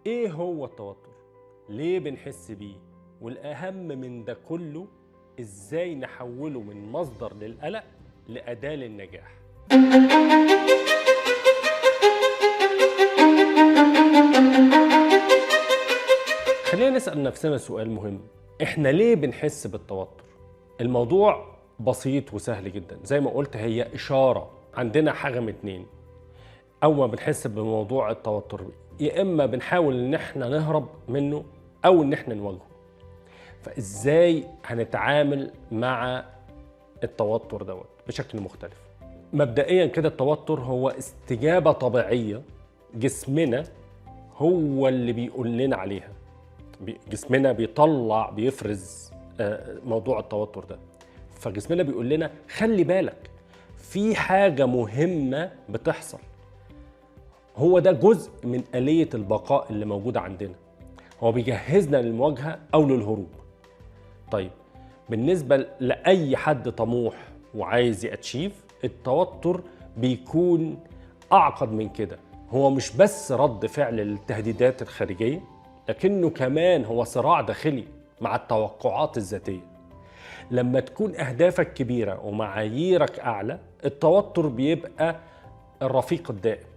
ايه هو التوتر؟ ليه بنحس بيه؟ والأهم من ده كله، ازاي نحوله من مصدر للقلق لأداة للنجاح؟ خلينا نسأل نفسنا سؤال مهم، احنا ليه بنحس بالتوتر؟ الموضوع بسيط وسهل جدا، زي ما قلت هي إشارة. عندنا حاجة من اتنين، أول ما بنحس بموضوع التوتر يا إما بنحاول إن احنا نهرب منه أو إن احنا نواجهه. فإزاي هنتعامل مع التوتر دوت بشكل مختلف؟ مبدئيا كده التوتر هو استجابة طبيعية جسمنا هو اللي بيقول لنا عليها. جسمنا بيفرز موضوع التوتر ده، فجسمنا بيقول لنا خلي بالك في حاجة مهمة بتحصل. هو ده جزء من آلية البقاء اللي موجودة عندنا، هو بيجهزنا للمواجهة أو للهروب. طيب بالنسبة لأي حد طموح وعايز يأتشيف، التوتر بيكون أعقد من كده. هو مش بس رد فعل للتهديدات الخارجية، لكنه كمان هو صراع داخلي مع التوقعات الذاتية. لما تكون أهدافك كبيرة ومعاييرك أعلى، التوتر بيبقى الرفيق الدائم.